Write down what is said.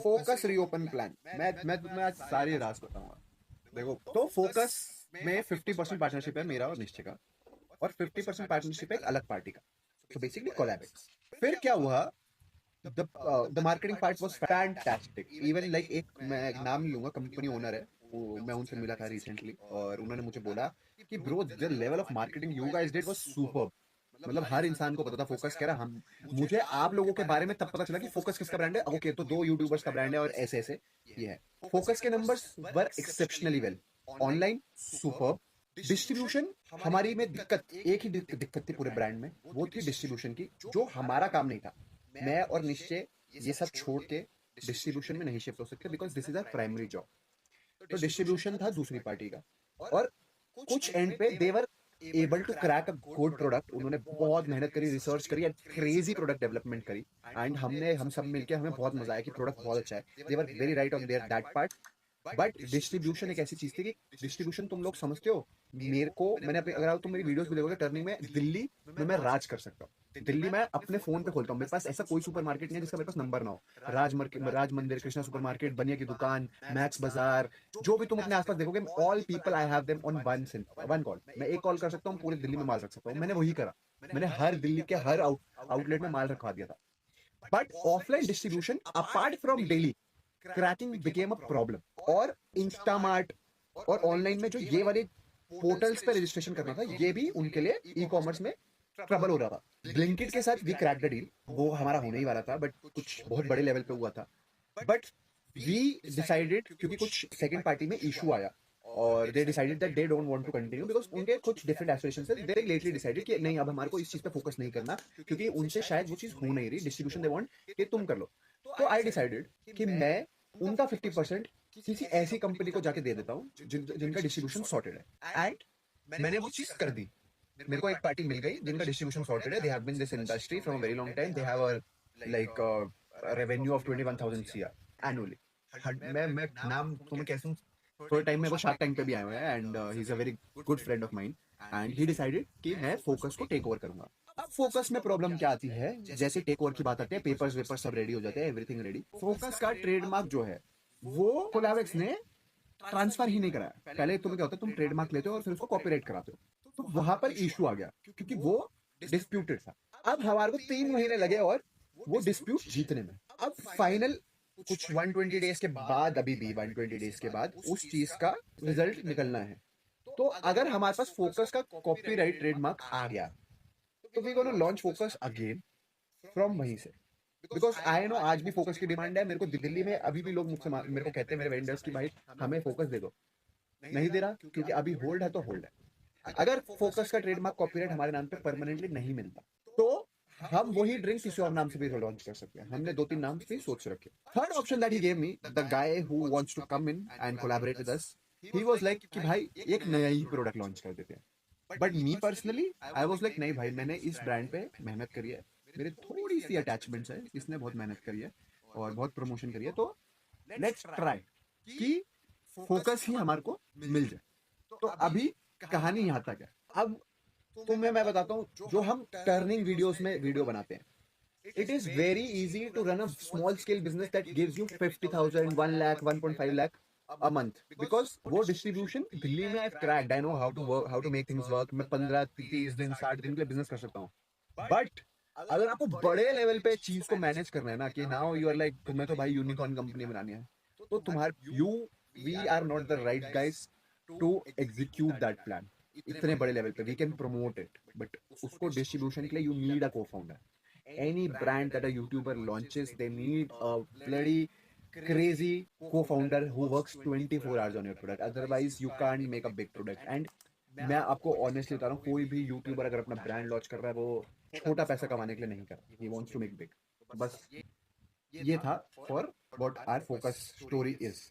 Focus reopen plan, मैं तुम्हें आज सारी राज बताऊंगा। देखो, तो फोकस में 50% पार्टनरशिप है मेरा और निश्चय का, और 50% पार्टनरशिप है एक अलग पार्टी का। तो बेसिकली कोलैबोरेट। फिर क्या हुआ, the marketing part was fantastic. Even like एक, मैं एक नाम नहीं लूंगा, कंपनी ओनर है वो, मैं उनसे मिला था रिसेंटली और उन्होंने मुझे बोला कि bro the level of marketing you guys did was super. मतलब हर इंसान को पता था फोकस कह रहा हम, मुझे आप लोगों के बारे में तब पता चला कि फोकस किसका ब्रांड है। ओके, तो दो यूट्यूबर्स का ब्रांड है और ऐसे ऐसे ये है। फोकस के numbers were exceptionally well, online super, distribution हमारी में दिक्कत, एक ही दिक्कत थी पूरे ब्रांड में, वो थी डिस्ट्रीब्यूशन की, जो हमारा काम नहीं था। मैं और निश्चय ये सब छोड़ के डिस्ट्रीब्यूशन में नहीं शिफ्ट हो सकते, because this is our primary job. तो डिस्ट्रीब्यूशन था दूसरी पार्टी का, और कुछ एंड पे they were able to crack a good product. उन्होंने बहुत मेहनत करी, रिसर्च करी एंड क्रेजी प्रोडक्ट डेवलपमेंट करी। एंड हम सब मिलके हमें बहुत मजा आया कि प्रोडक्ट बहुत अच्छा है। They were very right on there that part. But distribution एक ऐसी चीज थी कि डिस्ट्रीब्यूशन, तुम लोग समझते हो, मेरे को, मैंने अपने, अगर तुम मेरी वीडियोस भी देखोगे टर्निंग में, दिल्ली में मैं राज कर सकता हूँ। दिल्ली में अपने फोन पे खोलता हूँ, मेरे पास ऐसा कोई सुपर मार्केट नहीं है जिसका मेरे पास नंबर ना हो। राज मार्केट, राज मंदिर, कृष्णा सुपर मार्केट, बनिया की दुकान, मैक्स बाजार, जो भी तुम अपने आसपास देखोगे, all people I have them on one call. मैं एक कॉल कर सकता हूँ, पूरी दिल्ली में माल रख सकता हूँ। मैंने वही करा, मैंने हर दिल्ली के हर आउटलेट में माल रखवा दिया था। But offline distribution apart from daily cracking became a problem. और इंस्टामार्ट और ऑनलाइन में जो ये वाले पोर्टल्स पे रजिस्ट्रेशन करना था, ये भी उनके लिए ई कॉमर्स में ट्रबल हो रहा था। ब्लिंकिट के साथ वी क्रैक द डील, वो हमारा होने ही वाला था, बट कुछ बहुत बड़े लेवल पे हुआ था। बट वी डिसाइडेड, क्योंकि कुछ सेकंड पार्टी में इशू आया और they decided that they don't want to continue, because उनके कुछ डिफरेंट एस्पिरेशंस है। दे लेटली डिसाइडेड कि नहीं, अब हमारे को इस चीज पे फोकस नहीं करना, क्योंकि उनसे शायद वो चीज हो नहीं रही। डिस्ट्रीब्यूशन दे वांट कि तुम कर लो। तो आई डिसाइडेड कि मैं उनका 50% किसी ऐसी कंपनी को जाके दे देता हूँ जिनका डिस्ट्रीब्यूशन सॉर्टेड है। एंड मैंने वो चीज कर दी। मेरे को एक पार्टी मिल गई जिनका डिस्ट्रीब्यूशन सॉर्टेड है। They have been this industry from a very long time. They have a like revenue of 21,000 CR annually. मैं नाम तुम्हें कैसे, थोड़े टाइम में वो शार्क टैंक पे भी आए हुए हैं, and he is a very good friend of mine. And he decided कि मैं फोकस को टेक ओवर करूंगा। अब फोकस में प्रॉब्लम क्या आती है, जैसे टेक ओवर की बात आती है, पेपर्स वेपर्स सब रेडी हो जाते हैं, एवरीथिंग रेडी। फोकस का ट्रेडमार्क जो है वो कोलैवेक्स ने ट्रांसफर ही नहीं कराया। पहले तुम्हें क्या होता है, तुम ट्रेडमार्क लेते हो और फिर उसको कॉपीराइट कराते हो। तो वहां पर इशू आ गया, क्योंकि वो डिस्प्यूटेड था। अब हमारे को 3 महीने लगे और वो डिस्प्यूट जीतने में। अब फाइनल कुछ 120 डेज के बाद, अभी भी 120 डेज के बाद उस चीज का रिजल्ट निकलना है। तो अगर हमारे पास फोकस का कॉपीराइट ट्रेडमार्क आ गया, तो we gonna launch focus again from वहीं से। बिकॉज आई नो आज भी फोकस की डिमांड है। मेरे को दिल्ली में अभी भी लोग मुझसे मेरे को कहते हैं, मेरे वेंडर्स की, भाई हमें फोकस दे दो। नहीं दे रहा, क्योंकि अभी होल्ड है तो होल्ड है। अगर फोकस का ट्रेडमार्क कॉपीराइट हमारे नाम पे परमानेंटली नहीं मिलता, तो हम वही ड्रिंक किसी और नाम से भी लॉन्च कर सकते हैं। हमने 2-3 नाम भी सोच रखे। Third option that he gave me, the guy who wants to come in and collaborate with us, he was like कि भाई एक नया ही प्रोडक्ट लॉन्च कर देते हैं। But me personally I was like, नहीं भाई, मैंने इस ब्रांड पे मेहनत करी है, मेरे थोड़ी सी अटैचमेंट्स है, इसने बहुत मेहनत करी है और बहुत प्रमोशन करी है, तो लेट्स ट्राई कि फोकस ही हमारे को मिल जाए। तो अभी कहानी यहाँ तक है। अब तुम्हें मैं बताता हूँ, जो हम टर्निंग वीडियोस में वीडियो बनाते हैं, it is very easy to run a small scale business that gives you 50,000, 1 lakh, 1.5 lakh a month. Because वो डिस्ट्रीब्यूशन दिल्ली में I cracked, I know how to work, how to make things work. मैं 15, 30 दिन, 60 दिन के लिए बिजनेस कर सकता हूँ। बट अगर आपको बड़े लेवल पे चीज को मैनेज करना है ना, कि नाउ यू आर लाइक, तुम्हें तो भाई यूनिकॉर्न कंपनी बनानी है, तो तुम्हारे you we are not the right guys to execute that plan. इतने बड़े लेवल पे we can promote it, but उसको डिस्ट्रीब्यूशन के लिए you need a cofounder. Any brand that a YouTuber launches, they need a bloody crazy co-founder who works 24 hours on your product. Otherwise, you can't make a big product. And मैं आपको honestly बता रहा हूँ, कोई भी YouTuber अगर अपना brand launch कर रहा है, वो छोटा पैसा कमाने के लिए नहीं कर रहा, he wants to make big. बस ये था for what our focus story is.